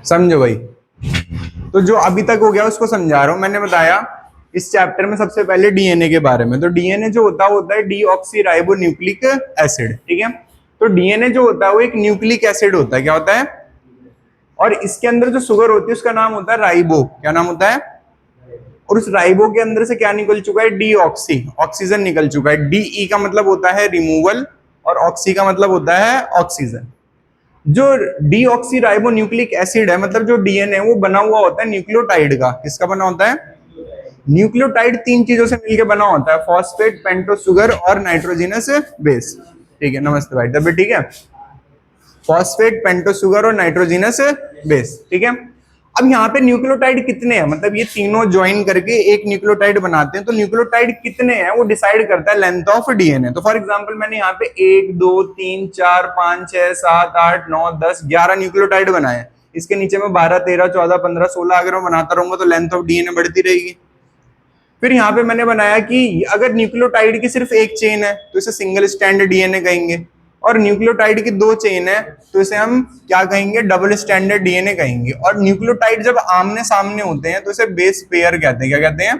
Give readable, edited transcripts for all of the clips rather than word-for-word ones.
समझो भाई। तो जो अभी तक हो गया उसको समझा रहा हूं। मैंने बताया इस चैप्टर में सबसे पहले डीएनए के बारे में। तो डीएनए जो होता है डीऑक्सी न्यूक्लिक एसिड, ठीक है। तो डीएनए जो होता है वो एक न्यूक्लिक एसिड होता है। क्या होता है? और इसके अंदर जो शुगर होती है उसका नाम होता है राइबो। क्या नाम होता है? और उस राइबो के अंदर से क्या निकल चुका है? डीऑक्सी, ऑक्सीजन निकल चुका है। डीई का मतलब होता है रिमूवल और ऑक्सी का मतलब होता है ऑक्सीजन। जो डीऑक्सी राइबो न्यूक्लिक एसिड है, मतलब जो डीएनए वो बना हुआ होता है न्यूक्लियोटाइड का। किसका बना होता है? न्यूक्लियोटाइड तीन चीजों से मिलकर बना होता है, फॉस्फेट, पेंटोस शुगर और नाइट्रोजनस बेस। ठीक है, नमस्ते भाई, तबियत ठीक है? फॉस्फेट, पेंटोस शुगर और नाइट्रोजनस बेस, ठीक है। अब यहाँ पे न्यूक्लियोटाइड कितने हैं, मतलब ये तीनों ज्वाइन करके एक न्यूक्लियोटाइड बनाते हैं। तो न्यूक्लियोटाइड कितने हैं वो डिसाइड करता है लेंथ ऑफ डीएनए। तो फॉर एग्जांपल मैंने यहाँ पे 1 2 3 4 5 6 7 8 9 10 11 न्यूक्लियोटाइड बनाए। इसके नीचे में 12 13 14 15 16 अगर मैं बनाता रहूंगा तो लेंथ ऑफ डीएनए बढ़ती रहेगी। फिर यहाँ पे मैंने बनाया कि अगर न्यूक्लियोटाइड की सिर्फ एक चेन है तो इसे सिंगल स्टैंड डीएनए कहेंगे, और न्यूक्लियोटाइड की दो चेन है तो इसे हम क्या कहेंगे? डबल स्टैंडर्ड डीएनए कहेंगे। और न्यूक्लियोटाइड जब आमने सामने होते हैं तो इसे बेस पेयर कहते हैं। क्या कहते हैं?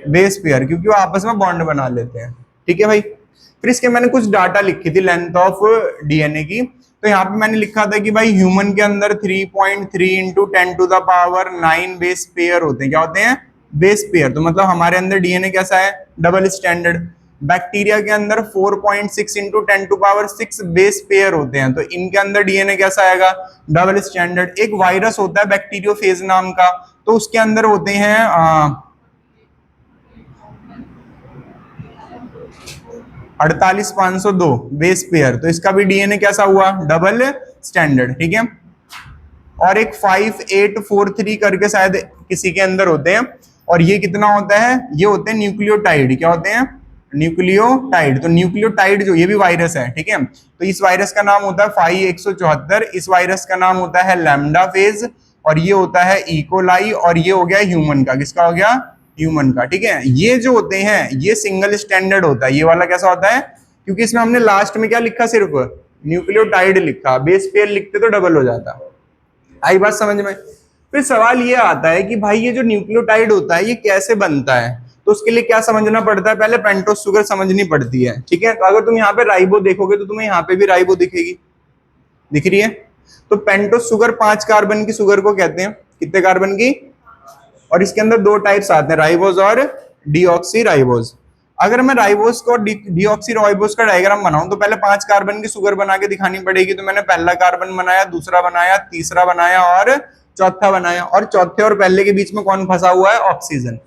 बेस पेयर, क्योंकि वो आपस में बॉन्ड बना लेते हैं। ठीक है भाई। फिर इसके मैंने कुछ डाटा लिखी थी लेंथ ऑफ डीएनए की। तो यहाँ पे मैंने लिखा था कि भाई ह्यूमन के अंदर 3.3 इंटू 10⁹ बेस पेयर होते हैं। क्या होते हैं? Base pair. तो मतलब हमारे अंदर डीएनए कैसा है? Double standard. बैक्टीरिया के अंदर 4.6 इंटू 10⁶ बेस पेयर होते हैं। तो इनके अंदर डीएनए कैसा आएगा? Double standard. एक वायरस होता है बैक्टीरियोफेज नाम का, तो उसके अंदर होते हैं 48,502 बेस पेयर। तो इसका भी डीएनए कैसा हुआ? डबल स्टैंडर्ड, ठीक है। और एक 5843 करके शायद किसी के अंदर होते हैं, और ये कितना होता है? ये होते हैं न्यूक्लियोटाइड। क्या होते हैं? न्यूक्लियोटाइड। तो न्यूक्लियोटाइड जो ये भी वायरस है, ठीक है। तो इस वायरस का नाम होता है 5174। इस वायरस का नाम होता है लैम्डा फेज, और ये होता है इकोलाई, और ये हो गया ह्यूमन का। किसका हो गया? ह्यूमन का, ठीक है। ये जो होते हैं ये सिंगल स्टैंडर्ड होता है। ये वाला कैसा होता है? क्योंकि इसमें हमने लास्ट में क्या लिखा? सिर्फ न्यूक्लियोटाइड लिखा। बेस पेयर लिखते तो डबल हो जाता। आई बात समझ में? फिर सवाल ये आता है कि भाई ये जो न्यूक्लियोटाइड होता है ये कैसे बनता है? तो उसके लिए क्या समझना पड़ता है? पहले पेंटोस शुगर समझनी पड़ती है, ठीक है। तो अगर तुम यहाँ पे राइबो देखोगे तो तुम्हें यहाँ पे भी राइबो दिखेगी, दिख रही है। तो पेंटोस शुगर 5 कार्बन की शुगर को कहते हैं। कितने कार्बन की? और इसके अंदर दो टाइप्स आते हैं, राइबोज और डीऑक्सी राइबोज। अगर मैं राइबोज को डीऑक्सी राइबोज का डायग्राम बनाऊं तो पहले 5 कार्बन की शुगर बना के दिखानी पड़ेगी। तो मैंने पहला कार्बन बनाया, दूसरा बनाया, तीसरा बनाया और चौथा बनाया। और चौथे और पहले के बीच में कौन फंसा हुआ है? ऑक्सीजन।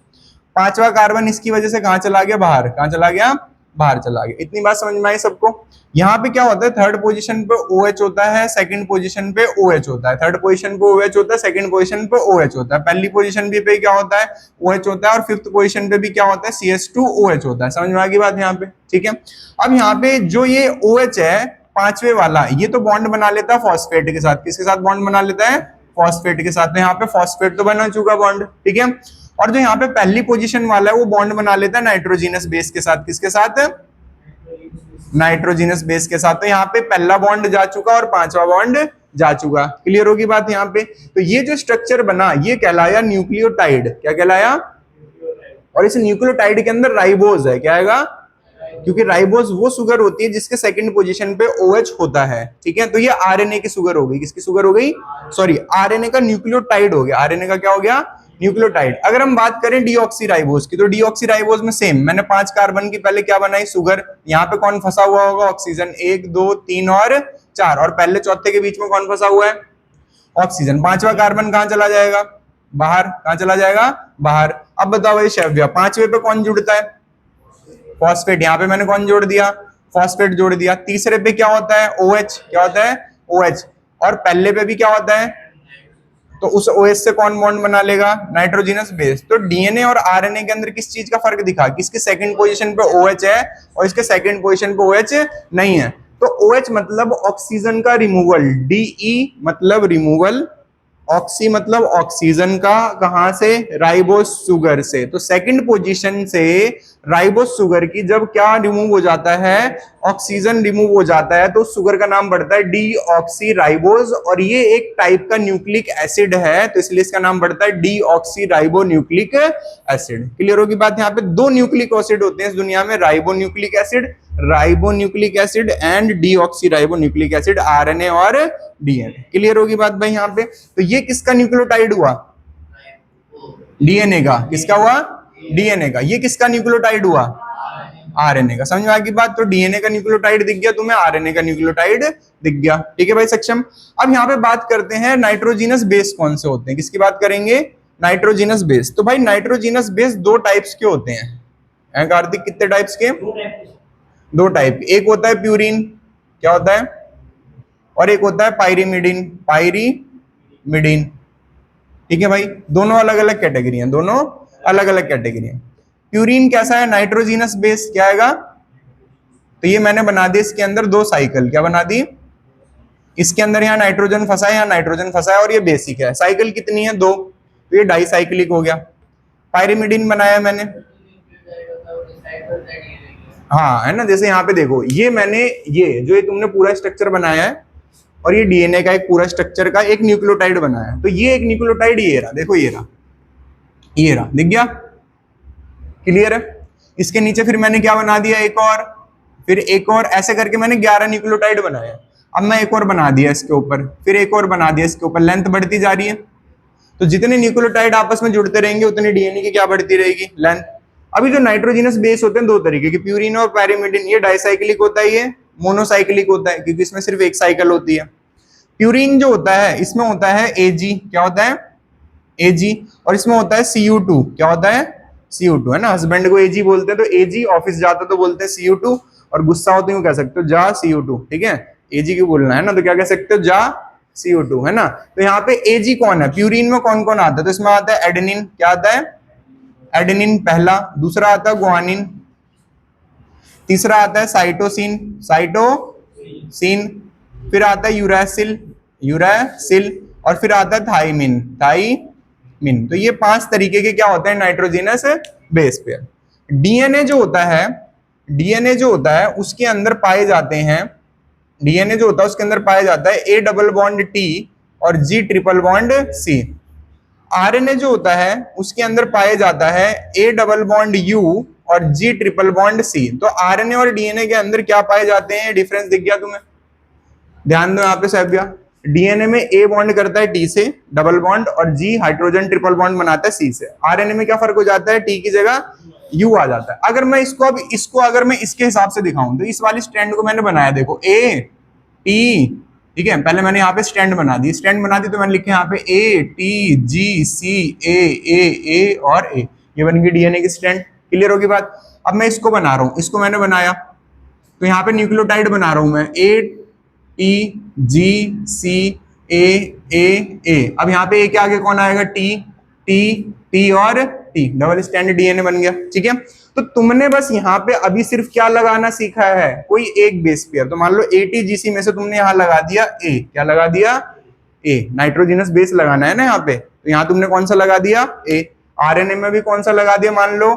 पांचवा कार्बन इसकी वजह से कहां चला गया? बाहर। कहां चला गया? बाहर चला गया। इतनी बात समझ में आई सबको? यहाँ पे क्या होता है? थर्ड पोजीशन पे OH होता है, सेकंड पोजीशन पे OH होता है। थर्ड पोजीशन पे OH होता है, सेकंड पोजीशन पे OH होता है। पहली पोजीशन पे क्या होता है? OH होता है। और फिफ्थ पोजीशन पे भी क्या होता है? CH2OH होता है। समझ में आ गई बात यहाँ पे? ठीक है। अब यहाँ पे जो ये OH है पांचवे वाला, ये तो बॉन्ड बना लेता है फॉस्फेट के साथ। किसके साथ बॉन्ड बना लेता है? फॉस्फेट के साथ। तो यहाँ पे फॉस्फेट तो बना चुका बॉन्ड, ठीक है। और जो यहाँ पे पहली पोजीशन वाला है वो बॉन्ड बना लेता है नाइट्रोजिनस बेस के साथ। किसके साथ? नाइट्रोजिनस बेस के साथ। तो यहाँ पे पहला बॉन्ड जा चुका और पांचवा बॉन्ड जा चुका। क्लियर होगी बात यहाँ पे? तो ये जो स्ट्रक्चर बना ये कहलाया न्यूक्लियोटाइड। क्या कहलाया? और इस न्यूक्लियोटाइड के अंदर राइबोज है। क्या आएगा? क्योंकि राइबोज वो शुगर होती है जिसके सेकंड पोजीशन पे OH होता है, ठीक है। तो ये आरएनए की शुगर हो गई। किसकी शुगर हो गई? सॉरी, आरएनए का न्यूक्लियोटाइड हो गया। आरएनए का क्या हो गया? न्यूक्लियोटाइड। अगर हम बात करें डीऑक्सीराइबोज की, तो डीऑक्सीराइबोज में सेम, मैंने 5 कार्बन की पहले क्या बनाई? शुगर। यहाँ पे कौन फंसा हुआ होगा? ऑक्सीजन। 1 2 3 और 4, और पहले चौथे के बीच में कौन फंसा हुआ है? ऑक्सीजन। पांचवा कार्बन कहां चला जाएगा? बाहर। कहां चला जाएगा? बाहर। अब बताओ भाई शैव्य, पांचवे पे कौन जुड़ता है? फॉस्फेट। यहाँ पे मैंने कौन जोड़ दिया? फॉस्फेट जोड़ दिया। तीसरे पे क्या होता है? OH। क्या होता है? OH। और पहले पे भी क्या होता है? तो उस OH से कौन बॉन्ड बना लेगा? Nitrogenous base. तो डीएनए और आरएनए के अंदर किस चीज का फर्क दिखा? किसके सेकंड पोजीशन पे OH है और इसके सेकंड पोजीशन पे OH नहीं है। तो OH मतलब ऑक्सीजन का रिमूवल, DE मतलब रिमूवल, ऑक्सी मतलब ऑक्सीजन का, कहां से, राइबोस शुगर से। तो सेकंड पोजीशन से राइबोस शुगर की जब क्या रिमूव हो जाता है, ऑक्सीजन रिमूव हो जाता है, तो शुगर का नाम बढ़ता है डीऑक्सी राइबोस, और ये एक टाइप का न्यूक्लिक एसिड है, तो इसलिए इसका नाम बढ़ता है deoxy ribo nucleic acid. Clear होगी बात। यहाँ पे दो न्यूक्लिक एसिड होते हैं इस दुनिया में, ribo nucleic acid and deoxy ribo nucleic acid, RNA और डीएनए। क्लियर होगी बात भाई यहाँ पे। तो ये किसका न्यूक्लियोटाइड हुआ, डीएनए का। किसका हुआ, डीएनए का। ये किसका न्यूक्लियोटाइड हुआ, आरएनए का। समझ में आ गई बात। तो डीएनए का न्यूक्लियोटाइड दिख गया तुम्हें, आरएनए का न्यूक्लियोटाइड दिख गया। ठीक है भाई सक्षम। अब यहाँ पे बात करते हैं नाइट्रोजिनस बेस कौन से होते हैं, किसकी बात करेंगे, नाइट्रोजिनस बेस। तो भाई नाइट्रोजिनस बेस दो टाइप्स के होते हैं कार्तिक, कितने टाइप्स के, दो टाइप। एक होता है प्यूरिन, क्या होता है, और एक होता है पायरीमिडीन, पायरीमिडीन। ठीक है भाई, दोनों अलग अलग कैटेगरी हैं, दोनों अलग अलग कैटेगरी हैं। प्यूरिन कैसा है, नाइट्रोजिनस बेस क्या आएगा, तो ये मैंने बना दी इसके अंदर दो साइकिल, क्या बना दी, इसके अंदर यहाँ नाइट्रोजन फंसा है, यहाँ नाइट्रोजन फंसा है, और ये बेसिक है। साइकिल कितनी है, दो, तो ये डाइसाइक्लिक हो गया। पायरीमिडीन बनाया मैंने, हाँ है ना, जैसे यहाँ पे देखो, ये मैंने ये जो तुमने पूरा स्ट्रक्चर बनाया है, और ये डीएनए का एक पूरा स्ट्रक्चर का एक न्यूक्लियोटाइड बनाया है। तो ये एक न्यूक्लियोटाइड ये रहा, देखो ये रहा, ये रहा, दिख गया, क्लियर है। इसके नीचे फिर मैंने क्या बना दिया, एक और, फिर एक और, ऐसे करके मैंने 11 न्यूक्लियोटाइड बनाया। अब मैं एक और बना दिया इसके ऊपर, फिर एक और बना दिया इसके ऊपर, लेंथ बढ़ती जा रही है। तो जितने न्यूक्लियोटाइड आपस में जुड़ते रहेंगे उतनी डीएनए की क्या बढ़ती रहेगी, लेंथ। अभी जो नाइट्रोजिनस बेस होते हैं दो तरीके के, प्यूरिन और पैरीमिडीन, ये डाइसाइक्लिक होता है, ये मोनोसाइक्लिक होता है, क्योंकि इसमें सिर्फ एक साइकिल होती है। प्यूरिन जो होता है इसमें होता है एजी, क्या होता है, एजी, और इसमें होता है Cu2, क्या होता है, Cu2, है ना। हस्बैंड को एजी बोलते हैं तो एजी, ऑफिस जाते तो बोलते हैं Cu2, और गुस्सा हो तो यूं कह सकते हो जा Cu2, ठीक है। एजी क्यों बोलना है ना, तो क्या कह सकते हो, जा Cu2, है ना। तो यहाँ पे एजी कौन है, प्यूरिन में कौन कौन आता है, तो इसमें आता है एडेनिन, क्या आता है, एडेनिन पहला, दूसरा आता है गुआनिन, तीसरा आता है साइटोसिन, साइटोसिन, फिर आता है यूरासिल, यूरासिल, और फिर आता है थाइमिन, थाइमिन। तो ये 5 तरीके के क्या होते हैं नाइट्रोजिनस बेस पेयर। डीएनए जो होता है, डीएनए जो होता है उसके अंदर पाए जाते हैं, डीएनए जो होता है उसके अंदर पाया जाता है ए डबल बॉन्ड टी और जी ट्रिपल बॉन्ड सी। आरएनए जो होता है उसके अंदर पाया जाता है ए डबल बॉन्ड यू और जी ट्रिपल बॉन्ड सी। तो आरएनए और डीएनए के अंदर क्या पाए जाते हैं, डिफरेंस दिख गया तुम्हें, ध्यान दो यहाँ पे सभ्या। डीएनए में ए बॉन्ड करता है टी से डबल बॉन्ड, और जी हाइड्रोजन ट्रिपल बॉन्ड बनाता है सी से। आरएनए में क्या फर्क हो जाता है, टी की जगह यू आ जाता है। अगर मैं इसको अब इसको अगर मैं इसके हिसाब से दिखाऊं, तो इस वाली स्टैंड को मैंने बनाया, देखो ए टी, ठीक है। पहले मैंने यहाँ पे स्टैंड बना दी, स्टैंड बना दी तो मैंने लिखे यहाँ पे ए टी जी सी ए और ए, ये बन गई डीएनए की स्टैंड। क्लियर होगी बात। अब मैं इसको बना रहा हूँ, इसको मैंने बनाया, तो यहाँ पे न्यूक्लियोटाइड बना रहा हूं मैं, ए टी जी सी ए। अब यहाँ पे ए के आगे कौन आएगा, टी टी टी और टी, डबल स्टैंड डीएनए बन गया, ठीक है। तो तुमने बस यहाँ पे अभी सिर्फ क्या लगाना सीखा है, कोई एक बेस पेयर। तो मान लो एटीजीसी में से तुमने यहाँ लगा दिया ए, क्या लगा दिया, ए, नाइट्रोजिनस बेस लगाना है ना यहाँ पे, तो यहाँ तुमने कौन सा लगा दिया, ए। आरएनए में भी कौन सा लगा दिया, मान लो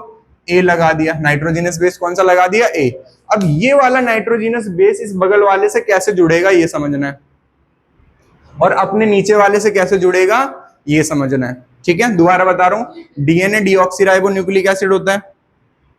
ए लगा दिया, नाइट्रोजिनस बेस कौन सा लगा दिया, ए। अब ये वाला नाइट्रोजिनस बेस इस बगल वाले से कैसे जुड़ेगा ये समझना है, और अपने नीचे वाले से कैसे जुड़ेगा ये समझना है, ठीक है। दोबारा बता रहा हूं, डीएनए डीऑक्सीराइबो न्यूक्लिक एसिड होता है,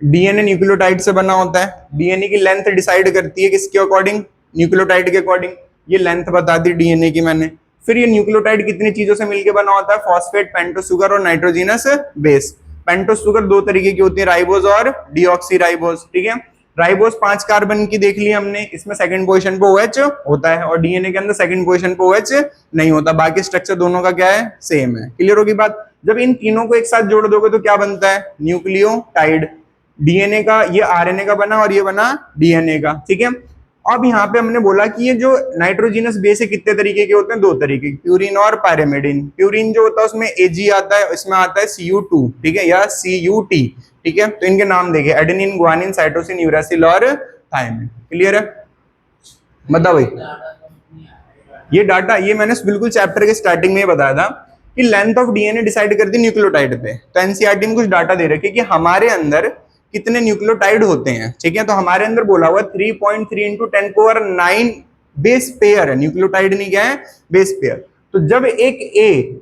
डीएनए न्यूक्लियोटाइड से बना होता है। डीएनए की लेंथ डिसाइड करती है किसके अकॉर्डिंग, न्यूक्लियोटाइड के अकॉर्डिंग। ये लेंथ बता दी डीएनए की मैंने। फिर ये न्यूक्लियोटाइड कितनी चीजों से मिलकर बना होता है, फॉस्फेट, पेंटोस शुगर और नाइट्रोजिनस बेस। पेंटोस शुगर दो तरीके की होती है, राइबोज और डीऑक्सीराइबोज, ठीक है। राइबोज 5 कार्बन की देख ली हमने, इसमें सेकंड पोजीशन पे OH होता है, और डीएनए के अंदर सेकंड पोजीशन पे OH नहीं होता, बाकी स्ट्रक्चर दोनों का क्या है, सेम है। क्लियर होगी बात। जब इन तीनों को एक साथ जोड़ दोगे तो क्या बनता है, न्यूक्लियोटाइड। डीएनए का ये आरएनए का बना और ये बना डीएनए का, ठीक है। अब यहाँ पे हमने बोला कि ये जो नाइट्रोजिनस बेस है कितने तरीके के होते हैं, दो तरीके के, प्यूरिन और पैरामिडिन। प्यूरिन जो होता है उसमें एजी आता है, इसमें आता है Cu2, ठीक है, या CUT, ठीक है। तो इनके नाम देखिए, एडेनिन, गुआनिन, साइटोसिन, यूरासिल और थायमिन। क्लियर है, बताओ भाई। ये डाटा, ये मैंने बिल्कुल चैप्टर के स्टार्टिंग में ही बताया था कि लेंथ ऑफ डीएनए डिसाइड करती है न्यूक्लियोटाइड पे। तो एनसीईआरटी में कुछ डाटा दे रखे कि हमारे अंदर कितने न्यूक्लियोटाइड होते हैं, ठीक है। तो हमारे अंदर बोला हुआ 3.3 इंटू 10⁹ बेस पेयर है, न्यूक्लियोटाइड नहीं क्या है, बेस पेयर। तो जब एक ए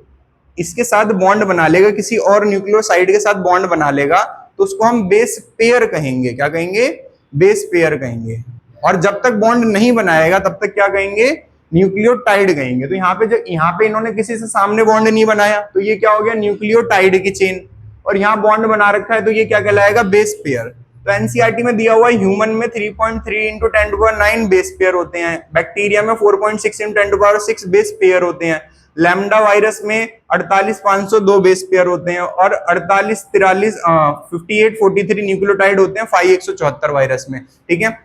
इसके साथ बॉन्ड बना लेगा, किसी और न्यूक्लियोसाइड के साथ बॉन्ड बना लेगा, तो उसको हम बेस पेयर कहेंगे। क्या कहेंगे? बेस पेयर कहेंगे। और जब तक बॉन्ड नहीं बनाएगा तब तक क्या कहेंगे? न्यूक्लियोटाइड कहेंगे। तो यहाँ पे जो यहाँ पे इन्होंने किसी से सामने बॉन्ड नहीं बनाया, तो ये क्या हो गया? न्यूक्लियोटाइड की चेन। और यहाँ बॉन्ड बना रखा है, तो ये क्या कहलाएगा? Base pair. तो एनसीईआरटी में दिया हुआ है ह्यूमन में 3.3 इंटू 10⁹ बेस पेयर होते हैं, बैक्टीरिया में 4.6 इंटू 10⁶ बेस पेयर होते हैं, लैम्डा वायरस में 48,502 बेस पेयर होते हैं, और 5843 न्यूक्लियोटाइड होते हैं 5174 वायरस में, ठीक है।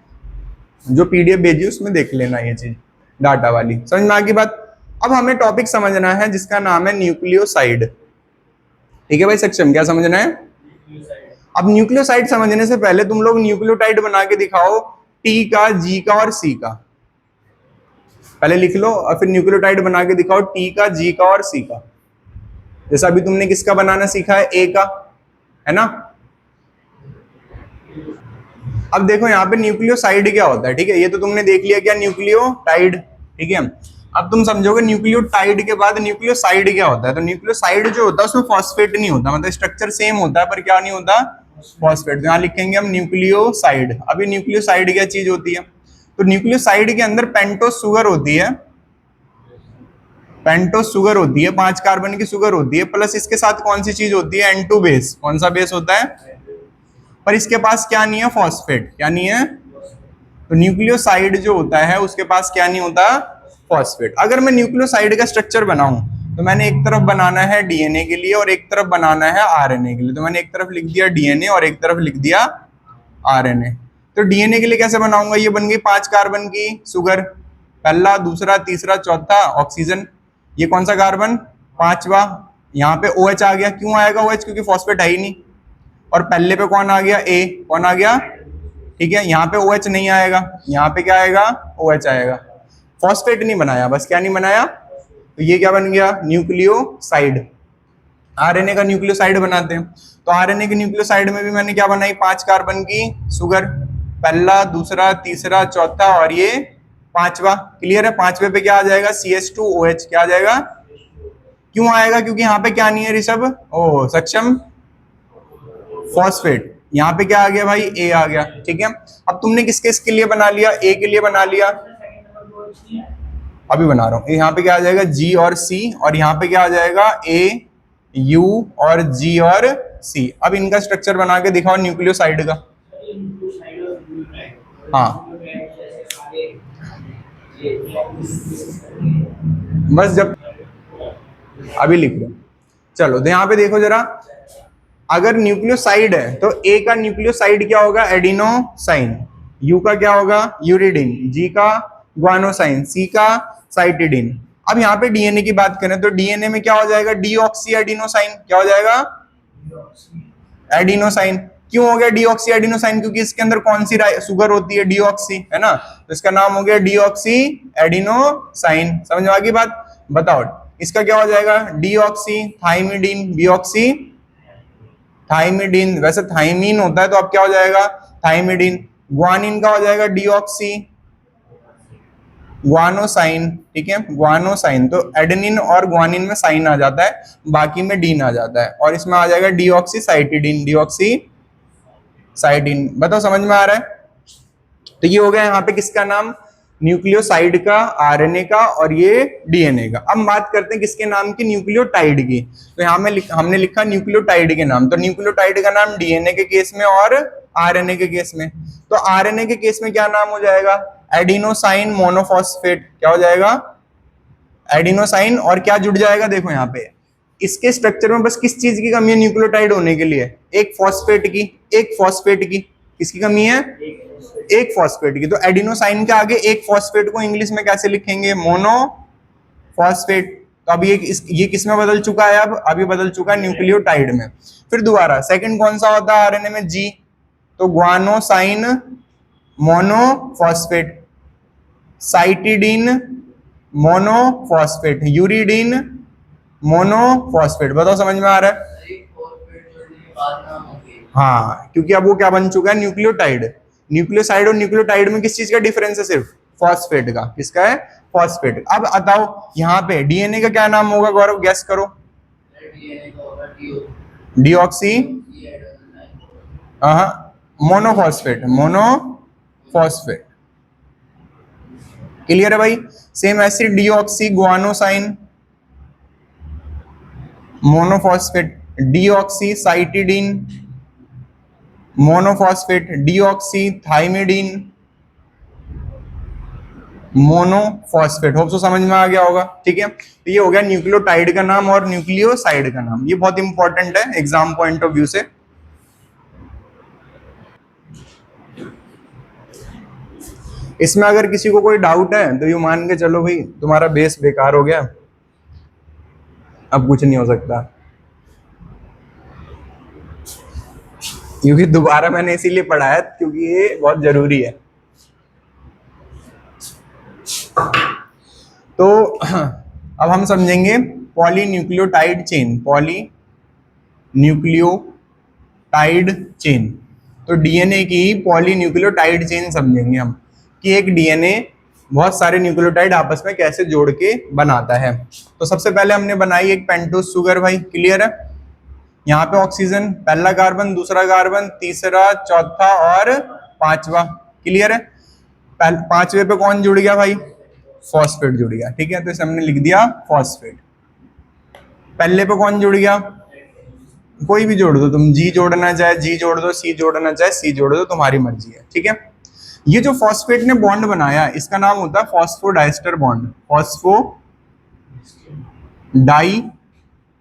जो पीडीएफ भेजी उसमें देख लेना ये चीज, डाटा वाली। समझ में आ गई बात? अब हमें टॉपिक समझना है जिसका नाम है न्यूक्लियोसाइड, ठीक है भाई सक्षम? क्या समझना है? अब न्यूक्लियोसाइड समझने से पहले तुम लोग न्यूक्लियोटाइड बना के दिखाओ, टी का, जी का और सी का। पहले लिख लो और फिर न्यूक्लियोटाइड बना के दिखाओ, टी का, जी का और सी का। जैसा अभी तुमने किसका बनाना सीखा है? ए का, है ना। अब देखो यहाँ पे न्यूक्लियोसाइड क्या होता है, ठीक है। ये तो तुमने देख लिया क्या, न्यूक्लियोटाइड, ठीक है। अब तुम समझोगे न्यूक्लियोटाइड के बाद न्यूक्लियोसाइड क्या होता है। तो न्यूक्लियोसाइड जो होता है उसमें फॉस्फेट नहीं होता, मतलब स्ट्रक्चर सेम होता है पर क्या नहीं होता? फॉस्फेट। तो यहाँ लिखेंगे हम न्यूक्लियोसाइड। अभी न्यूक्लियोसाइड क्या चीज होती है? तो न्यूक्लियोसाइड के अंदर पेंटोस शुगर होती है, पेंटोस शुगर होती है, 5 कार्बन की शुगर होती है, प्लस इसके साथ कौन सी चीज होती है? N2 base. कौन सा बेस होता है? पर इसके पास क्या नहीं है? फॉस्फेट। क्या नहीं है? तो न्यूक्लियोसाइड जो होता है उसके पास क्या नहीं होता? फॉस्फेट। अगर मैं न्यूक्लियोसाइड का स्ट्रक्चर बनाऊं तो मैंने एक तरफ बनाना है डीएनए के लिए और एक तरफ बनाना है आरएनए के लिए। तो मैंने एक तरफ लिख दिया डीएनए और एक तरफ लिख दिया आरएनए। तो डीएनए के लिए कैसे बनाऊंगा? ये बन गई 5 कार्बन की शुगर, पहला, दूसरा, तीसरा, चौथा ऑक्सीजन। ये कौन सा कार्बन? 5वां। यहाँ पे OH आ गया। क्यों आएगा OH? क्योंकि फॉस्फेट है ही नहीं। और पहले पे कौन आ गया? A। कौन आ गया? ठीक है, यहाँ पे OH नहीं आएगा, यहाँ पे क्या आएगा? OH आएगा। फॉस्फेट नहीं बनाया, बस क्या नहीं बनाया? तो ये क्या बन गया? न्यूक्लियोसाइड। आरएनए का न्यूक्लियोसाइड बनाते हैं, तो आरएनए के न्यूक्लियोसाइड में भी मैंने क्या बनाई? 5 कार्बन की शुगर, पहला, दूसरा, तीसरा, चौथा और ये 5वां। क्लियर है? 5वें पे क्या आ जाएगा? CH2OH। क्या आ जाएगा? क्यों आएगा? क्योंकि यहाँ पे क्या नहीं है ऋषभ? ओ सक्षम, फॉस्फेट। यहाँ पे क्या आ गया भाई? A आ गया, ठीक है। अब तुमने किसके इसके लिए बना लिया? A के लिए बना लिया, अभी बना रहा हूँ। यहाँ पे क्या आ जाएगा? G और C, और यहाँ पे क्या आ जाएगा? A, U और G और C। अब इनका स्ट्रक्चर बना के दिखाओ न्यूक्लियोसाइड का। हाँ, बस जब अभी लिख लो। चलो तो यहाँ पे देखो जरा, अगर न्यूक्लियोसाइड है तो ए का न्यूक्लियोसाइड क्या होगा? एडिनोसाइन। यू का क्या होगा? यूरिडिन। जी का ग्वानोसाइन। सी का साइटिडिन। अब यहाँ पे डीएनए की बात करें तो डीएनए में क्या हो जाएगा? Deoxy adenosine. क्या हो जाएगा? एडिनोसाइन। क्यों हो गया डीऑक्सी एडिनोसाइन? क्योंकि इसके अंदर कौन सी शुगर होती है? डीऑक्सी, है ना। तो इसका नाम हो गया डीऑक्सी एडिनोसाइन। समझ में आ गई बात? बताओ इसका क्या हो जाएगा? Deoxy thymidine, deoxy thymidine. वैसे थाइमीन होता है तो अब क्या हो जाएगा? थाइमिडीन। ग्वानिन का हो जाएगा डीऑक्सी ग्वानोसाइन, ठीक है, ग्वानोसाइन। तो एडेनिन और ग्वानिन में साइन आ जाता है, बाकी में डीन आ जाता है, और इसमें आ जाएगा डीऑक्सीसाइटिडीन, डीऑक्सीसाइटिन। बताओ समझ में आ रहा है? तो ये हो गया यहाँ पे किसका नाम? न्यूक्लियोसाइड का, आरएनए का और ये डीएनए का। अब बात करते हैं किसके नाम की? न्यूक्लियोटाइड की। तो यहाँ में हमने लिखा न्यूक्लियोटाइड के नाम। तो न्यूक्लियोटाइड का नाम डीएनए के केस में और आरएनए के केस में। तो आरएनए के केस में क्या नाम हो जाएगा? Adenosine monophosphate. क्या हो जाएगा? एडिनोसाइन। और क्या जुड़ जाएगा? देखो यहाँ पे इसके स्ट्रक्चर में बस किस चीज की कमी है न्यूक्लियोटाइड होने के लिए? एक फॉस्फेट की। एक फॉस्फेट की किसकी कमी है? एक फॉस्फेट की। तो एडिनोसाइन के आगे एक फॉस्फेट को इंग्लिश में कैसे लिखेंगे? मोनोफॉस्फेट। तो अब ये किस में बदल चुका है? अब अभी बदल चुका है न्यूक्लियोटाइड में। फिर दोबारा सेकंड कौन सा होता है आरएनए में? जी। तो guanosine monophosphate, cytidine monophosphate, uridine monophosphate. बताओ समझ में आ रहा है? हाँ, क्योंकि अब वो क्या बन चुका है, न्यूक्लियोटाइड। न्यूक्लियोसाइड और न्यूक्लियोटाइड में किस चीज का डिफरेंस है? सिर्फ फॉस्फेट का। किसका है? फॉस्फेट। अब बताओ यहाँ पे डीएनए का क्या नाम होगा गौरव, गैस करो। Deoxy monophosphate, monophosphate. क्लियर है भाई? Same acid deoxy गुआनोसाइन monophosphate, deoxy cytidine monophosphate, deoxy thymidine monophosphate. Hope so समझ में आ गया होगा। ठीक है, तो ये हो गया न्यूक्लियोटाइड का नाम और न्यूक्लियोसाइड का नाम। ये बहुत इंपॉर्टेंट है एग्जाम पॉइंट ऑफ व्यू से। इसमें अगर किसी को कोई डाउट है तो ये मान के चलो भाई तुम्हारा बेस बेकार हो गया, अब कुछ नहीं हो सकता। क्योंकि दोबारा मैंने इसीलिए पढ़ाया क्योंकि ये बहुत जरूरी है। तो अब हम समझेंगे पॉलीन्यूक्लियोटाइड चेन, पॉलीन्यूक्लियोटाइड चेन। तो डीएनए की पॉलीन्यूक्लियोटाइड चेन समझेंगे हम कि एक डीएनए बहुत सारे न्यूक्लियोटाइड आपस में कैसे जोड़ के बनाता है। तो सबसे पहले हमने बनाई एक पेंटोज शुगर भाई, क्लियर है? यहाँ पे ऑक्सीजन, पहला कार्बन, दूसरा कार्बन, तीसरा, चौथा और पांचवा, क्लियर है? पांचवे पे कौन जुड़ गया भाई? फॉस्फेट जुड़ गया। ठीक है, तो इसे हमने लिख दिया फॉस्फेट। पहले पे कौन जुड़ गया? कोई भी जोड़ दो तुम, जी जोड़ना चाहे जी जोड़ दो, सी जोड़ना चाहे सी जोड़ दो, तुम्हारी मर्जी है। ठीक है, ये जो फॉस्फेट ने बॉन्ड बनाया इसका नाम होता है phosphodiester bond, phospho die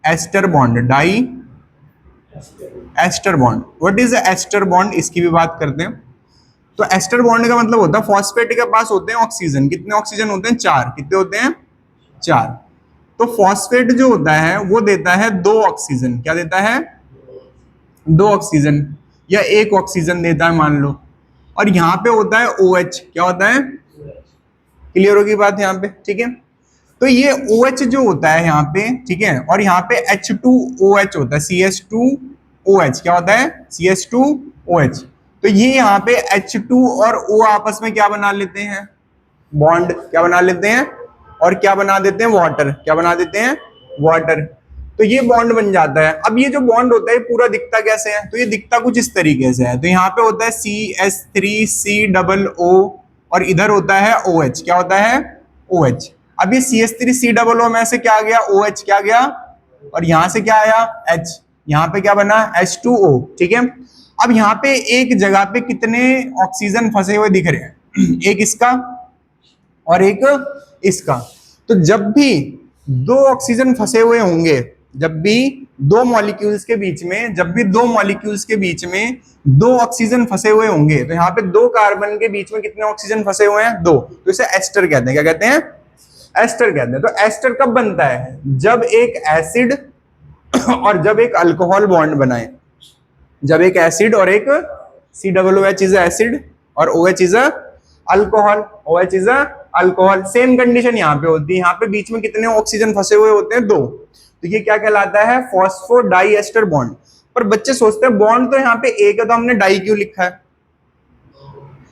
ester bond, die ester bond. What is ester bond, इसकी भी बात करते हैं। तो एस्टर बॉन्ड का मतलब होता है फॉस्फेट के पास होते हैं ऑक्सीजन, कितने ऑक्सीजन होते हैं? 4। कितने होते हैं? 4। तो फॉस्फेट जो होता है वो देता है 2 ऑक्सीजन। क्या देता है? 2 ऑक्सीजन या 1 ऑक्सीजन देता है मान लो। और यहाँ पे होता है OH। क्या होता है? क्लियर होगी बात यहाँ पे? ठीक है, तो ये OH जो होता है यहाँ पे, ठीक है, और यहाँ पे H2OH होता है, CH2OH। क्या होता है? CH2OH। तो ये यहाँ पे H2 और O आपस में क्या बना लेते हैं? बॉन्ड। क्या बना लेते हैं? और क्या बना देते हैं? वाटर। क्या बना देते हैं? वाटर। तो ये बॉन्ड बन जाता है। अब ये जो बॉन्ड होता है पूरा दिखता कैसे है? तो ये दिखता कुछ इस तरीके से है। तो यहाँ पे होता है CH3COO और इधर होता है OH। क्या होता है? OH। अब ये CH3COO में से क्या गया? OH। क्या गया? और यहां से क्या आया? H। यहाँ पे क्या बना? H2O। ठीक है, अब यहाँ पे एक जगह पे कितने ऑक्सीजन फंसे हुए दिख रहे हैं? एक इसका और एक इसका। तो जब भी 2 ऑक्सीजन फंसे हुए होंगे, जब भी 2 मॉलिक्यूल्स के बीच में, जब भी 2 मॉलिक्यूल्स के बीच में 2 ऑक्सीजन फंसे हुए होंगे, तो यहाँ पे 2 कार्बन के बीच में कितने ऑक्सीजन फंसे हुए हैं? 2। तो इसे एस्टर कहते हैं। क्या कहते हैं? एस्टर कहते हैं। तो एस्टर कब बनता है? जब एक एसिड और जब एक अल्कोहल बॉन्ड बनाए। जब एक एसिड और एक COOH इज एसिड और OH is alcohol, OH is alcohol. Same condition यहाँ पे होती है। यहाँ पे बीच में कितने ऑक्सीजन फंसे हुए होते हैं? 2। तो ये क्या कहलाता है? Phosphodiester bond. पर बच्चे सोचते हैं बॉन्ड तो यहाँ पे एक है, तो हमने डाई क्यों लिखा है?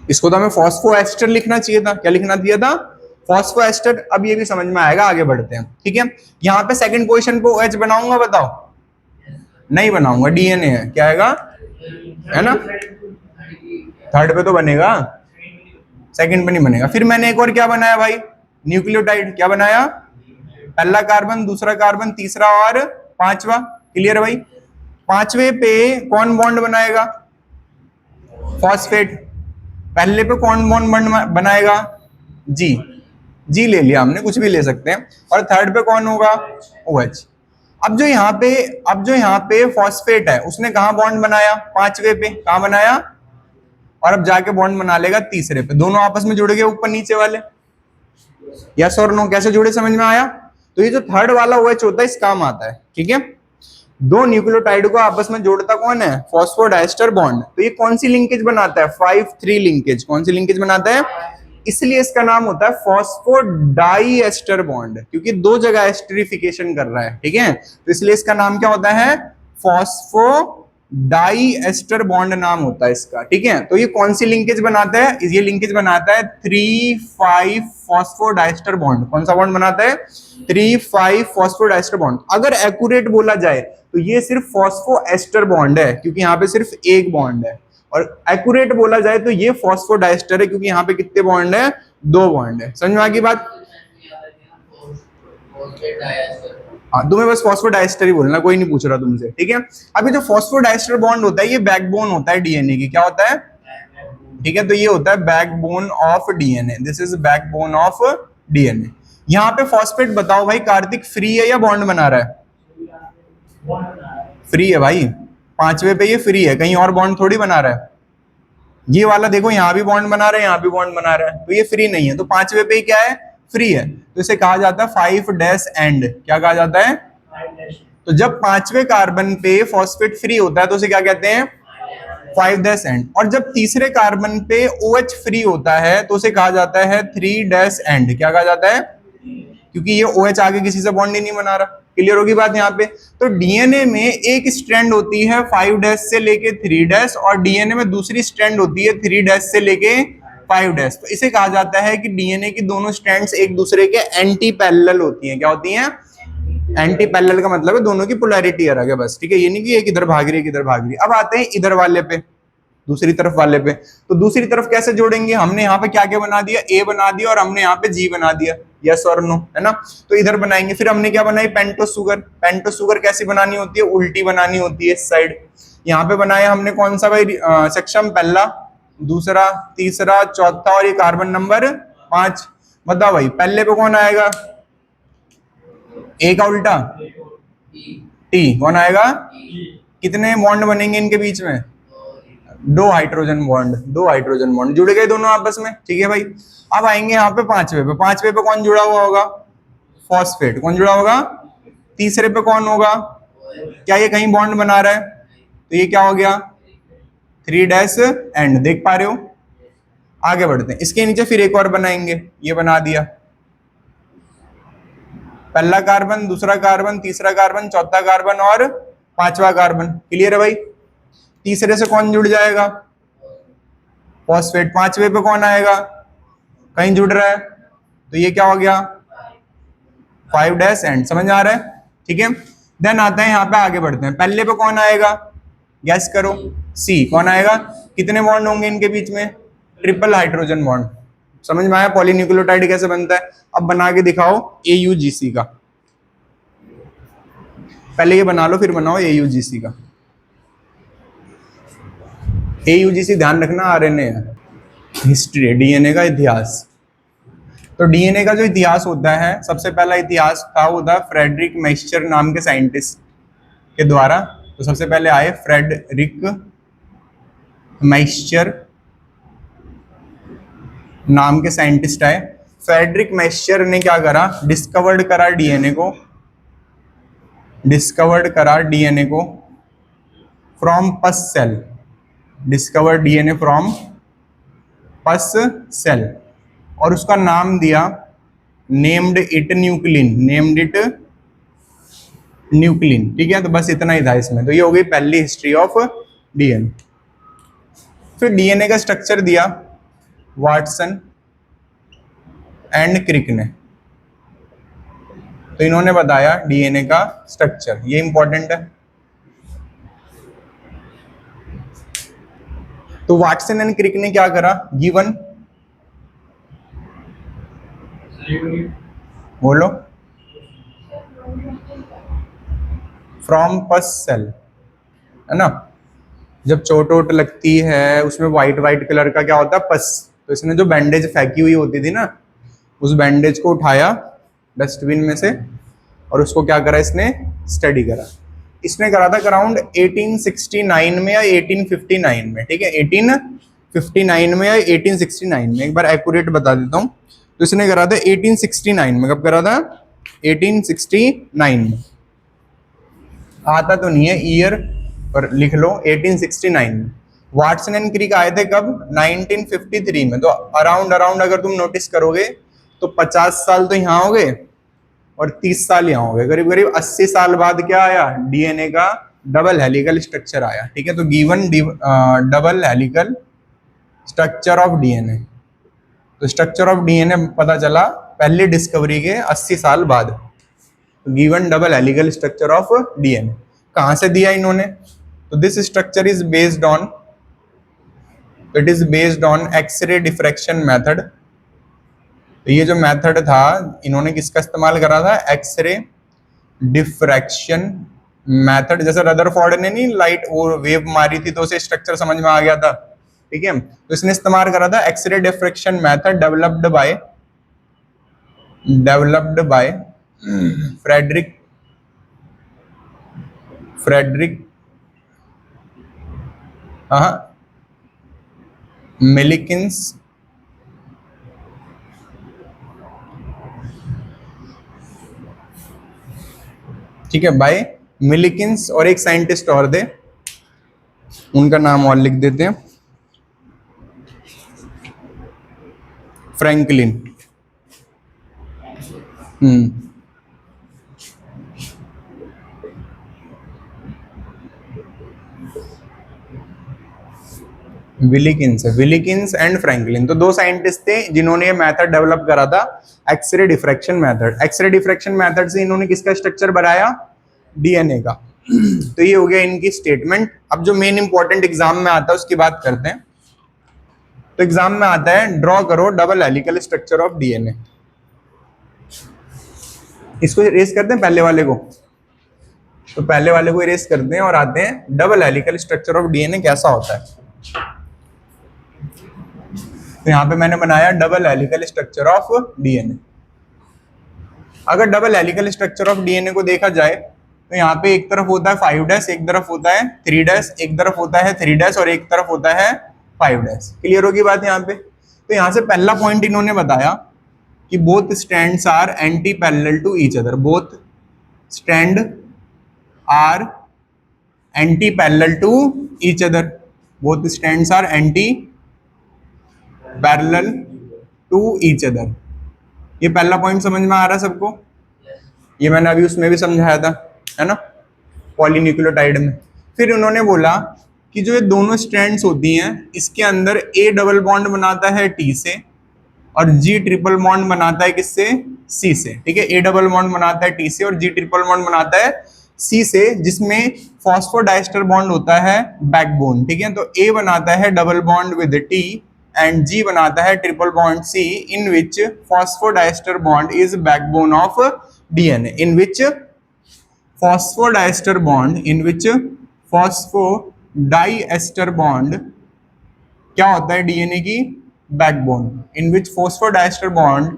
इसको तो हमें फॉस्फोएस्टर लिखना चाहिए था। क्या लिखना चाहिए था? फॉस्फोएस्टर। अब ये भी समझ में आएगा, आगे बढ़ते हैं। ठीक है, यहाँ पे सेकंड पोजीशन पे OH बनाऊंगा? बताओ। नहीं बनाऊंगा, डीएनए है। क्या आएगा? है ना, थर्ड पे तो बनेगा, सेकंड पे नहीं बनेगा। फिर मैंने एक और क्या बनाया भाई? न्यूक्लियोटाइड। क्या बनाया? पहला कार्बन, दूसरा कार्बन, तीसरा और पांचवा। क्लियर है भाई? पांचवे पे कौन बॉन्ड बनाएगा? फॉस्फेट। पहले पे कौन बॉन्ड बनाएगा? जी। जी ले लिया हमने, कुछ भी ले सकते हैं। और थर्ड पे कौन होगा? OH। अब जो यहाँ पे फॉस्फेट है उसने कहां बॉन्ड बनाया? पांचवे पे। कहां बनाया? और अब जाके बॉन्ड बना लेगा तीसरे पे। दोनों आपस में जुड़ गए ऊपर नीचे वाले। यस और नो? कैसे जुड़े समझ में आया? तो ये जो थर्ड वाला OH होता है इस काम आता है। ठीक है, 2 न्यूक्लियोटाइड को आपस में जोड़ता कौन है? Phosphodiester bond. तो ये कौन सी लिंकेज बनाता है? 5-3 लिंकेज। कौन सी लिंकेज बनाता है? इसलिए इसका नाम होता है फॉस्फोडाइएस्टर बॉन्ड, क्योंकि दो जगह एस्टरिफिकेशन कर रहा है, ठीक है। तो इसलिए इसका नाम क्या होता है, फॉस्फोडाइएस्टर बॉन्ड नाम होता है इसका, ठीक है। तो ये कौन सी लिंकेज बनाता है, ये लिंकेज बनाता है 3,5 फॉस्फोडाइएस्टर बॉन्ड। कौन सा बॉन्ड बनाता है, 3,5 फॉस्फोडाइएस्टर बॉन्ड। अगर एक्यूरेट बोला जाए तो ये सिर्फ फॉस्फोएस्टर बॉन्ड है, क्योंकि यहाँ पे सिर्फ एक बॉन्ड है, और एक्यूरेट बोला जाए तो ये फॉस्फोडाइएस्टर है, क्योंकि यहाँ पे कितने बॉन्ड है, 2 बॉन्ड है। समझ में आ गई बात। हाँ, तुम्हें बस फॉस्फोडाइएस्टर ही बोलना, कोई नहीं पूछ रहा तुमसे, ठीक है। अभी जो फॉस्फोडाइएस्टर बॉन्ड होता है ये बैकबोन होता है डीएनए की। क्या होता है, ठीक है। तो ये होता है backbone of DNA, this is backbone of DNA. यहाँ पे फॉस्फेट बताओ भाई कार्तिक, फ्री है या बॉन्ड बना रहा है, फ्री है भाई। 5वें पे ये फ्री है, कहीं और बॉन्ड थोड़ी बना रहा है। ये वाला देखो यहाँ भी बॉन्ड बना रहा है, यहाँ भी बॉन्ड बना रहा है, तो ये फ्री नहीं है। तो 5वें पे क्या है, फ्री है। तो इसे कहा जाता है 5 डैश एंड। क्या कहा जाता है, तो जब 5वें कार्बन पे फॉस्फेट फ्री होता है तो उसे क्या कहते हैं, 5 डैश एंड। और जब तीसरे कार्बन पे OH फ्री होता है तो उसे कहा जाता है 3 डैश एंड। क्या कहा जाता है, क्योंकि ये OH आगे किसी से बॉन्ड ही नहीं बना रहा। क्लियर होगी बात यहाँ पे। तो डीएनए में एक स्ट्रैंड होती है 5 डैश से लेके 3 डैश, और डीएनए में दूसरी स्ट्रैंड होती है 3 डैश से लेके 5 डैश। तो इसे कहा जाता है कि डीएनए की दोनों स्ट्रैंड्स एक दूसरे के एंटी पैरेलल होती हैं। क्या होती हैं, एंटी पैरेलल का मतलब है दोनों की पोलैरिटी अलग है, बस, ठीक है। ये नहीं कि एक इधर भाग रही है, किधर भाग रही है। अब आते हैं इधर वाले पे, दूसरी तरफ वाले पे। तो दूसरी तरफ कैसे जोड़ेंगे, हमने यहाँ पे क्या क्या बना दिया, ए बना दिया, और हमने यहाँ पे जी बना दिया, यस और नो, है ना। तो इधर बनाएंगे। फिर हमने क्या बनाई, पेंटोस शुगर। पेंटोस शुगर कैसी बनानी होती है, उल्टी बनानी होती है इस साइड। यहाँ पे बनाया हमने कौन सा भाई, सेक्शन पहला, दूसरा, तीसरा, चौथा, और ये कार्बन नंबर 5। बताओ भाई पहले पे कौन आएगा, ए का उल्टा टी, कौन आएगा, कितने बॉन्ड बनेंगे इनके बीच में, 2 हाइड्रोजन बॉन्ड, 2 हाइड्रोजन बॉन्ड जुड़ गए दोनों आपस में, ठीक है भाई। अब आएंगे यहाँ पे 5वें पे। 5वें पे कौन जुड़ा हुआ होगा, फॉस्फेट। कौन जुड़ा होगा, तीसरे पे कौन होगा, क्या ये कहीं बॉन्ड बना रहा है, तो ये क्या हो गया, 3 डैश एंड। देख पा रहे हो, आगे बढ़ते हैं। इसके नीचे फिर एक और बनाएंगे, ये बना दिया, पहला कार्बन, दूसरा कार्बन, तीसरा कार्बन, चौथा कार्बन और 5वां कार्बन। क्लियर है भाई। तीसरे से कौन जुड़ जाएगा, फॉस्फेट। 5वें पे कौन आएगा, कहीं जुड़ रहा है, तो ये क्या हो गया, 5 डैश एंड। समझ आ रहा है, ठीक है। देन आता है यहाँ पे, आगे बढ़ते हैं। पहले पे कौन आएगा, गैस करो, सी। कौन आएगा, कितने बॉन्ड होंगे इनके बीच में, ट्रिपल हाइड्रोजन बॉन्ड। समझ में आया पॉलीन्यूक्लियोटाइड कैसे बनता है। अब बना के दिखाओ AUGC का, पहले ये बना लो फिर बनाओ AUGC का। AUGC ध्यान रखना RNA है, हिस्ट्री, डीएनए का इतिहास। तो डीएनए का जो इतिहास होता है, सबसे पहला इतिहास था वो था फ्रेडरिक मैक्सचर नाम के साइंटिस्ट के द्वारा। तो सबसे पहले आए फ्रेडरिक मैक्सचर नाम के साइंटिस्ट आए। फ्रेडरिक मैक्सचर ने क्या करा, डिस्कवर्ड करा डीएनए को फ्रॉम पस सेल, डिस्कवर्ड डीएनए फ्रॉम पस सेल, और उसका नाम दिया, नेम्ड इट न्यूक्लिन, ठीक है। तो बस इतना ही था इसमें। तो ये हो गई पहली हिस्ट्री ऑफ डीएनए। फिर डीएनए का स्ट्रक्चर दिया वाटसन एंड क्रिक ने। तो इन्होंने बताया डीएनए का स्ट्रक्चर, ये इंपॉर्टेंट है। तो वाटसन एंड क्रिक ने क्या करा, गिवन, बोलो, फ्रॉम पस सेल, है ना। जब चोट वोट लगती है उसमें व्हाइट व्हाइट कलर का क्या होता है, पस। तो इसने जो बैंडेज फेंकी हुई होती थी ना, उस बैंडेज को उठाया डस्टबिन में से, और उसको क्या करा, इसने स्टडी करा। इसने करा था अराउंड 1869 में या 1859 में, ठीक है। 1859 में या 1869 में, एक बार एक्यूरेट बता देता हूँ। तो इसने करा था 1869 में। कब करा था, 1869 में। आता तो नहीं है ईयर, पर लिख लो 1869 में। वाटसन एंड क्रिक आए थे कब? 1953 में। तो अराउंड अराउंड अगर तुम नोटिस करोगे तो 50 साल तो यहाँ हो गए और 30 साल यहाँ हो गए, करीब करीब 80 साल बाद क्या आया? डीएनए का डबल हेलिकल स्ट्रक्चर आया। ठीक है, तो given double helical structure of DNA. तो स्ट्रक्चर ऑफ डीएनए पता चला पहली डिस्कवरी के 80 साल बाद। Given double helical structure of DNA कहां से दिया इन्होंने? तो this structure is based on, it is based on X-ray diffraction method. तो ये जो मेथड था इन्होंने किसका इस्तेमाल करा था? X ray diffraction method. जैसे रदरफोर्ड ने नहीं लाइट वो वेव मारी थी तो उसे स्ट्रक्चर समझ में आ गया था। ठीक है, तो इसने इस्तेमाल करा था x ray diffraction method developed by Frederick Wilkins ठीक है, बाय मिलिकिंस और एक साइंटिस्ट और थे, उनका नाम और लिख देते हैं, फ्रैंकलिन। विलिकिंस एंड फ्रैंकलिन, तो दो साइंटिस्ट थे जिन्होंने ये मेथड डेवलप करा था, x ray diffraction method. X-ray diffraction method से इन्होंने किसका स्ट्रक्चर बनाया? डीएनए का। तो ये हो गया इनकी स्टेटमेंट। अब जो मेन इंपॉर्टेंट एग्जाम में आता है उसकी बात करते हैं। तो एग्जाम में आता है ड्रॉ करो double helical structure of DNA. इसको इरेज करते हैं पहले वाले को, तो पहले वाले को इरेज करते हैं और आते हैं double helical structure of DNA कैसा होता है। तो यहां पे मैंने बनाया double helical structure of DNA. अगर double helical structure of DNA को देखा जाए तो यहाँ पे एक तरफ होता है 5' एक तरफ होता है 3', एक तरफ होता है 3' और एक तरफ होता है 5'। क्लियर होगी बात यहाँ पे? तो यहाँ से पहला पॉइंट इन्होंने बताया कि both strands are antiparallel to each other. Both strand are antiparallel to each other. Both strands are antiparallel to each other. ये पहला पॉइंट समझ में आ रहा है सबको? ये मैंने अभी उसमें भी समझाया था, है ना, पॉलीन्यूक्लियोटाइड में। फिर उन्होंने बोला कि जो ये दोनों स्ट्रैंड्स होती हैं इसके अंदर ए डबल बॉन्ड बनाता है टी से और जी ट्रिपल बॉन्ड बनाता है किससे? सी से। ठीक है, ए डबल बॉन्ड बनाता है टी से और जी ट्रिपल बॉन्ड बनाता है सी से, जिसमें फॉस्फोडाइस्टर बॉन्ड होता है बैकबोन। ठीक है, तो ए बनाता है double bond with T and G बनाता है triple bond C, in which phosphodiester bond is backbone of DNA. In which phosphodiester bond क्या होता है DNA की? Backbone. In which phosphodiester bond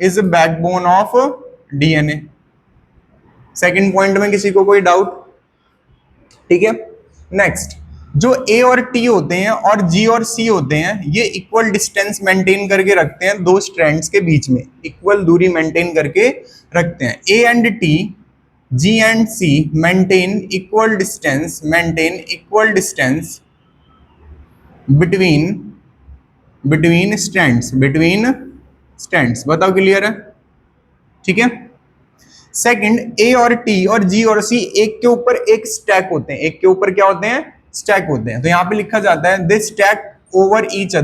is backbone of DNA. Second point में किसी को कोई डाउट? ठीक है, नेक्स्ट, जो ए और टी होते हैं और जी और सी होते हैं ये इक्वल डिस्टेंस मेंटेन करके रखते हैं दो स्ट्रैंड्स के बीच में, इक्वल दूरी मेंटेन करके रखते हैं। A and T, G and C maintain equal distance between strands. बताओ क्लियर है? ठीक है। सेकंड, ए और टी और जी और सी एक के ऊपर एक स्टैक होते हैं, एक के ऊपर क्या होते हैं? स्टैक होते हैं। तो यहां पे लिखा जाता है दे स्टैक ओवर ईच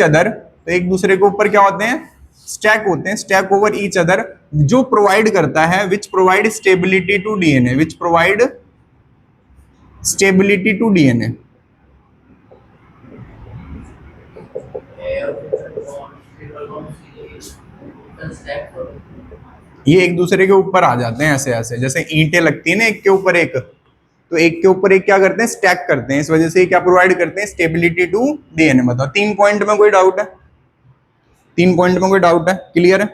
अदर। तो एक दूसरे के ऊपर क्या होते हैं? स्टैक होते हैं। स्टैक ओवर ईच अदर जो प्रोवाइड करता है which provide stability to DNA. ये एक दूसरे के ऊपर आ जाते हैं ऐसे ऐसे, जैसे ईंटें लगती है ना एक के ऊपर एक, तो एक के ऊपर एक क्या करते हैं? स्टैक करते हैं। इस वजह से क्या प्रोवाइड करते हैं? Stability to DNA. बताओ 3 पॉइंट में कोई डाउट है? 3 पॉइंट में कोई डाउट है? क्लियर है?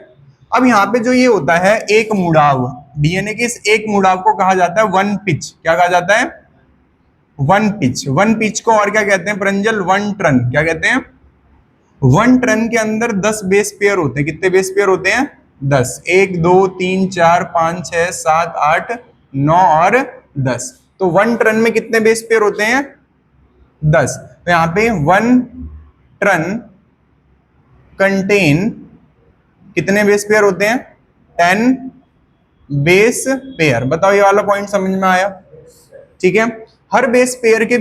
अब यहाँ पे जो ये होता है एक मुड़ाव, डीएनए के इस एक मुड़ाव को कहा जाता है वन पिच। क्या कहा जाता है? वन पिच को और क्या कहते हैं प्रंजल? 1 टर्न। क्या कहते हैं? 1 टर्न के अंदर 10 बेस पेयर होते हैं। कितने बेस पेयर होते हैं? 10। 1 2 3 4 5 6 7 8 9 और 10। तो 1 टर्न में कितने बेस पेयर होते हैं? 10। तो यहाँ पे 1 टर्न कंटेन कितने बेस पेयर होते हैं? 10 बेस पेयर। बताओ ये वाला पॉइंट समझ में आया? ठीक है। हर बेस पेयर के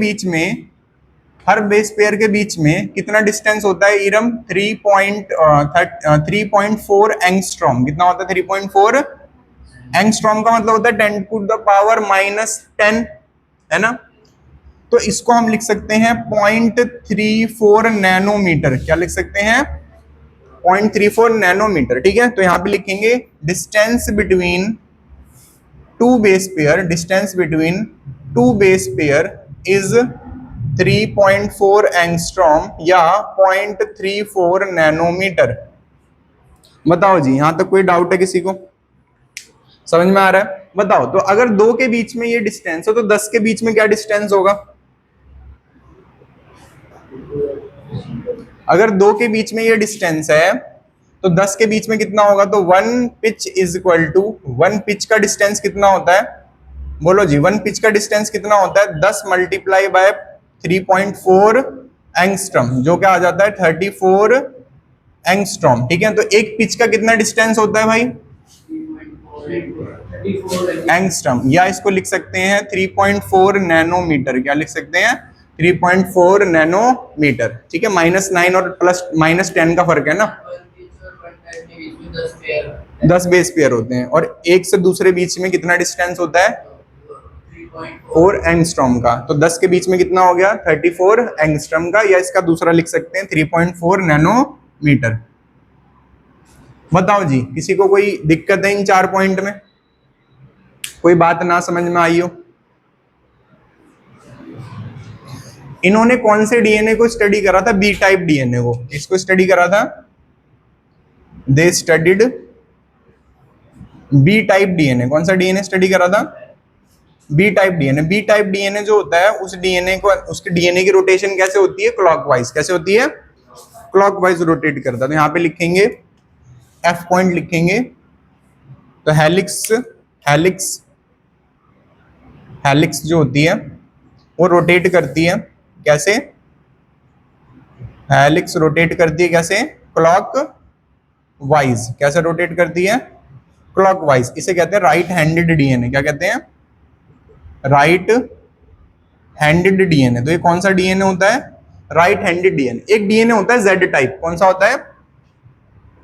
बीच में कितना डिस्टेंस होता है इरम? 3.4 एंगस्ट्रॉम। कितना होता है? 3.4 एंगस्ट्रॉम का मतलब होता है 10 टू द पावर -10, है ना? तो इसको हम लिख सकते हैं 0.34 नैनोमीटर। क्या लिख सकते हैं? 0.34 नैनोमीटर। ठीक है। तो यहां पे लिखेंगे distance between two base pair is 3.4 angstrom या 0.34 नैनोमीटर। बताओ जी, यहां तक कोई डाउट है किसी को? समझ में आ रहा है? बताओ। तो अगर 2 के बीच में ये डिस्टेंस है तो 10 के बीच में क्या डिस्टेंस होगा? अगर 2 के बीच में ये डिस्टेंस है तो 10 के बीच में कितना होगा? तो 1 pitch is equal to 1 pitch का डिस्टेंस कितना होता है? बोलो जी, 1 पिच का डिस्टेंस कितना होता है? 10 मल्टीप्लाई बाय 3.4 एंगस्ट्रॉम, जो क्या आ जाता है? 34 एंगस्ट्रॉम। ठीक है। तो एक पिच का कितना डिस्टेंस होता है भाई? एंगस्ट्रॉम, या इसको लिख सकते हैं 3.4 नैनोमीटर। क्या लिख सकते हैं? 3.4 नैनोमीटर। ठीक है। -9 और +-10 का फर्क है ना। 10 बेस पेयर होते हैं और एक से दूसरे बीच में कितना डिस्टेंस होता है? 4 एंगस्ट्रॉम का। तो 10 के बीच में कितना हो गया? 34 एंगस्ट्रॉम का, या इसका दूसरा लिख सकते हैं 3.4 नैनोमीटर। बताओ जी, किसी को कोई दिक्कत है इन 4 पॉइंट में? कोई बात ना समझ में आई हो? इन्होंने कौन से डीएनए को स्टडी करा था? बी टाइप डीएनए को। इसको स्टडी करा था, they studied B type DNA. कौन सा डीएनए स्टडी करा था? B type DNA. B type DNA जो होता है उस डीएनए को, उसके डीएनए की रोटेशन कैसे होती है? क्लॉकवाइज। कैसे होती है? क्लॉकवाइज रोटेट करता है। तो यहाँ पे लिखेंगे एफ पॉइंट लिखेंगे। तो हेलिक्स जो होती है वो रोटेट करती है। कैसे? हेलिक्स रोटेट करती है कैसे? क्लॉकवाइज। कैसे रोटेट करती है? क्लॉकवाइज। इसे कहते हैं राइट हैंडेड डीएनए। क्या कहते हैं? Right handed DNA. तो ये कौन सा डीएनए होता है? Right handed DNA. एक डीएनए होता है जेड टाइप। कौन सा होता है?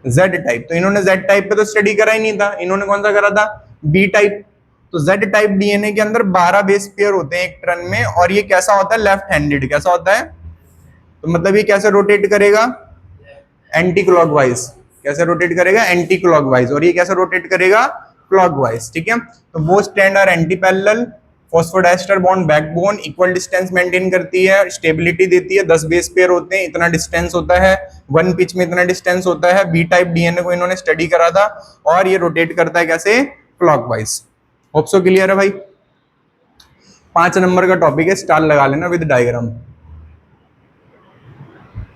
Z type. तो इन्होंने जेड टाइप पे तो स्टडी करा ही नहीं था, इन्होंने कौन सा करा था? B type. तो जेड टाइप डीएनए के अंदर 12 बेस पेयर होते हैं एक टर्न में, और ये कैसा होता है? Left handed. कैसा होता है? तो मतलब ये कैसे रोटेट करेगा? Anti clockwise. कैसे रोटेट करेगा? Anti clockwise. और ये कैसे रोटेट करेगा? क्लॉकवाइज। ठीक है। तो वो strand are antiparallel, phosphodiester bond backbone equal distance maintain करती है, स्टेबिलिटी देती है। 10 बेस पेयर होते हैं, इतना डिस्टेंस होता है, 1 पिच में इतना डिस्टेंस होता है। बी टाइप डीएनए को इन्होंने स्टडी करा था और ये रोटेट करता है कैसे? क्लॉकवाइज। होप सो क्लियर है भाई? 5 नंबर का टॉपिक है, स्टार लगा लेना विद डायग्राम।